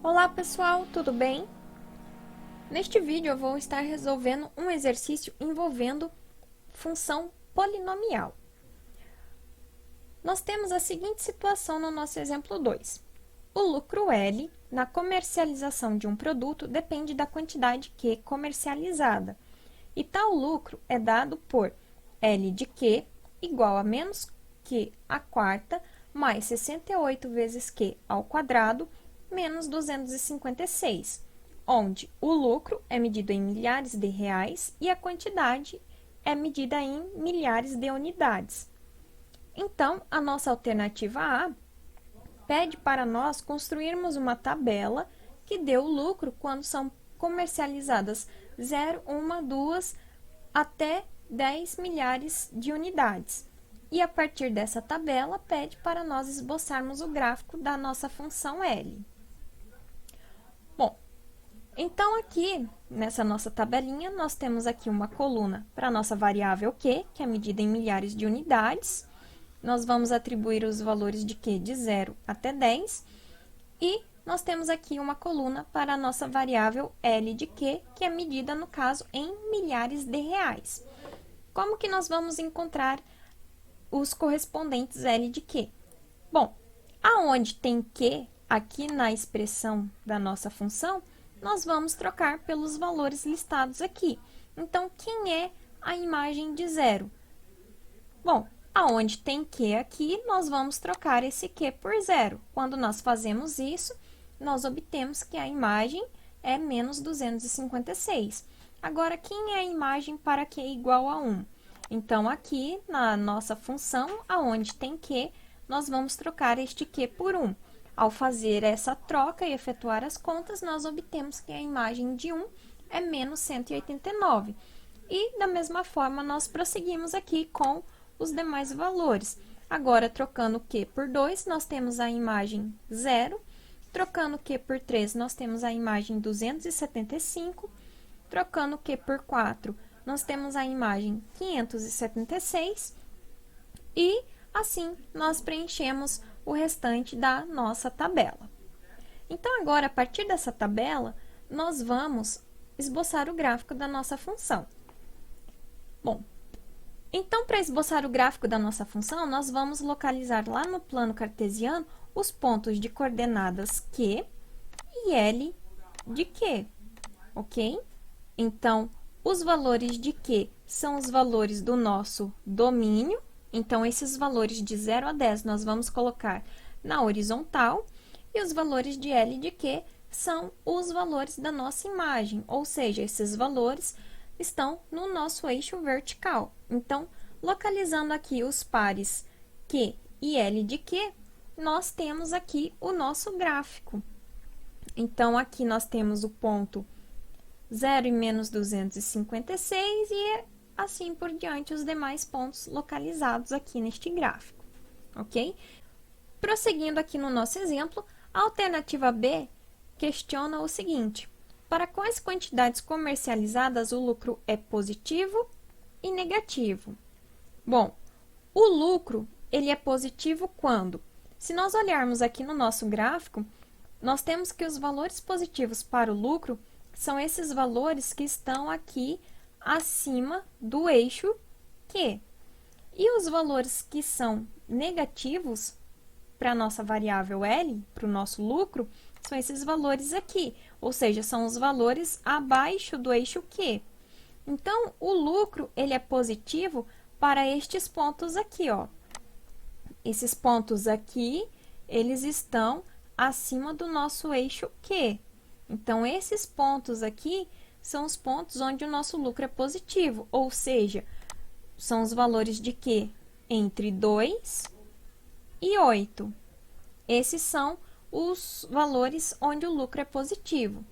Olá pessoal, tudo bem? Neste vídeo eu vou estar resolvendo um exercício envolvendo função polinomial. Nós temos a seguinte situação no nosso exemplo 2. O lucro L na comercialização de um produto depende da quantidade Q comercializada, e tal lucro é dado por L de Q igual a menos Q à quarta mais 68 vezes Q ao quadrado menos 256, onde o lucro é medido em milhares de reais e a quantidade é medida em milhares de unidades. Então, a nossa alternativa A pede para nós construirmos uma tabela que dê o lucro quando são comercializadas 0, 1, 2 até 10 milhares de unidades. E a partir dessa tabela, pede para nós esboçarmos o gráfico da nossa função L. Bom, então aqui, nessa nossa tabelinha, nós temos aqui uma coluna para a nossa variável Q, que é medida em milhares de unidades. Nós vamos atribuir os valores de Q de 0 até 10. E nós temos aqui uma coluna para a nossa variável L de Q, que é medida, no caso, em milhares de reais. Como que nós vamos encontrar os correspondentes L de Q? Bom, aonde tem Q, aqui na expressão da nossa função, nós vamos trocar pelos valores listados aqui. Então, quem é a imagem de 0? Bom, aonde tem Q aqui, nós vamos trocar esse Q por 0. Quando nós fazemos isso, nós obtemos que a imagem é menos 256. Agora, quem é a imagem para Q igual a 1? Então, aqui na nossa função, aonde tem Q, nós vamos trocar este Q por 1. Ao fazer essa troca e efetuar as contas, nós obtemos que a imagem de 1 é menos 189. E, da mesma forma, nós prosseguimos aqui com os demais valores. Agora, trocando Q por 2, nós temos a imagem 0. Trocando Q por 3, nós temos a imagem 275. Trocando Q por 4, nós temos a imagem 576. E, assim, nós preenchemos o restante da nossa tabela. Então, agora, a partir dessa tabela, nós vamos esboçar o gráfico da nossa função. Bom, então, para esboçar o gráfico da nossa função, nós vamos localizar lá no plano cartesiano os pontos de coordenadas Q e L de Q, ok? Então, os valores de Q são os valores do nosso domínio. Então, esses valores de 0 a 10 nós vamos colocar na horizontal, e os valores de L de Q são os valores da nossa imagem, ou seja, esses valores estão no nosso eixo vertical. Então, localizando aqui os pares Q e L de Q, nós temos aqui o nosso gráfico. Então, aqui nós temos o ponto 0 e menos 256 e assim por diante os demais pontos localizados aqui neste gráfico, ok? Prosseguindo aqui no nosso exemplo, a alternativa B questiona o seguinte: para quais quantidades comercializadas o lucro é positivo e negativo? Bom, o lucro, ele é positivo quando? Se nós olharmos aqui no nosso gráfico, nós temos que os valores positivos para o lucro são esses valores que estão aqui acima do eixo Q. E os valores que são negativos para a nossa variável L, para o nosso lucro, são esses valores aqui, ou seja, são os valores abaixo do eixo Q. Então, o lucro, ele é positivo para estes pontos aqui, ó. Esses pontos aqui, eles estão acima do nosso eixo Q. Então, esses pontos aqui são os pontos onde o nosso lucro é positivo, ou seja, são os valores de Q entre 2 e 8. Esses são os valores onde o lucro é positivo.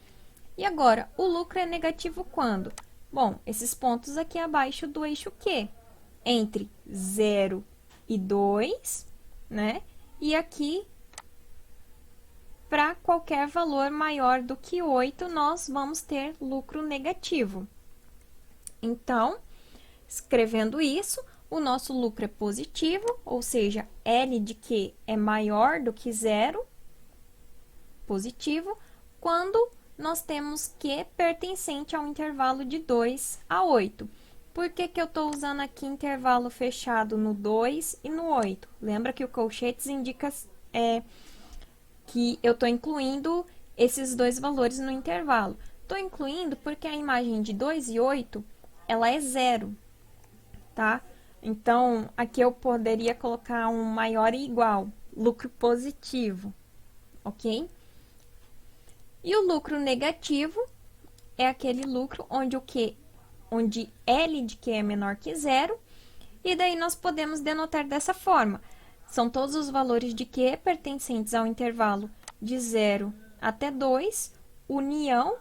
E agora, o lucro é negativo quando? Bom, esses pontos aqui abaixo do eixo Q, entre 0 e 2, né? E aqui, para qualquer valor maior do que 8, nós vamos ter lucro negativo. Então, escrevendo isso, o nosso lucro é positivo, ou seja, L de Q é maior do que 0, positivo, quando nós temos Q pertencente ao intervalo de 2 a 8. Por que que eu estou usando aqui intervalo fechado no 2 e no 8? Lembra que o colchetes indica que eu estou incluindo esses dois valores no intervalo. Estou incluindo porque a imagem de 2 e 8, ela é zero, tá? Então, aqui eu poderia colocar um maior e igual, lucro positivo, ok? E o lucro negativo é aquele lucro onde L de Q é menor que zero, e daí nós podemos denotar dessa forma. São todos os valores de Q pertencentes ao intervalo de 0 até 2, união,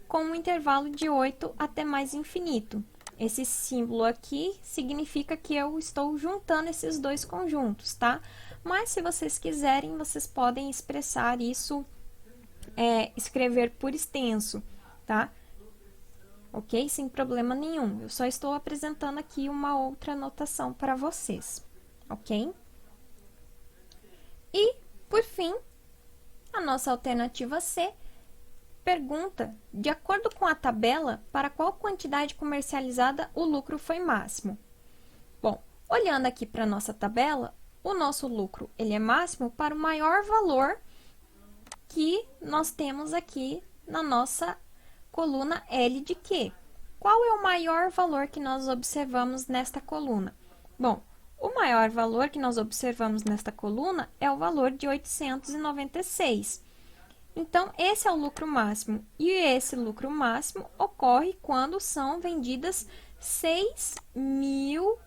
com um intervalo de 8 até mais infinito. Esse símbolo aqui significa que eu estou juntando esses dois conjuntos, tá? Mas, se vocês quiserem, vocês podem expressar isso, escrever por extenso, tá? Ok? Sem problema nenhum. Eu só estou apresentando aqui uma outra notação para vocês, ok? E, por fim, a nossa alternativa C pergunta, de acordo com a tabela, para qual quantidade comercializada o lucro foi máximo? Bom, olhando aqui para a nossa tabela, o nosso lucro ele é máximo para o maior valor que nós temos aqui na nossa coluna L de Q. Qual é o maior valor que nós observamos nesta coluna? Bom, o maior valor que nós observamos nesta coluna é o valor de 896. Então, esse é o lucro máximo. E esse lucro máximo ocorre quando são vendidas 6.000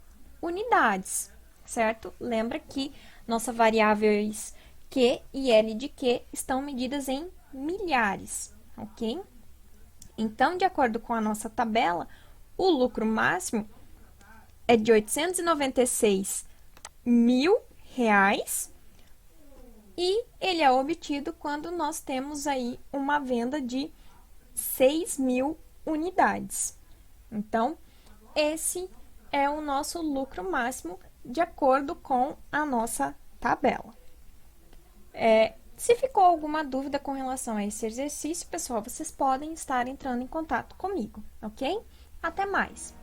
unidades, certo? Lembra que nossas variáveis Q e L de Q estão medidas em milhares, ok? Então, de acordo com a nossa tabela, o lucro máximo é de R$896 mil, e ele é obtido quando nós temos aí uma venda de 6.000 unidades. Então, esse é o nosso lucro máximo de acordo com a nossa tabela. Se ficou alguma dúvida com relação a esse exercício, pessoal, vocês podem estar entrando em contato comigo, ok? Até mais!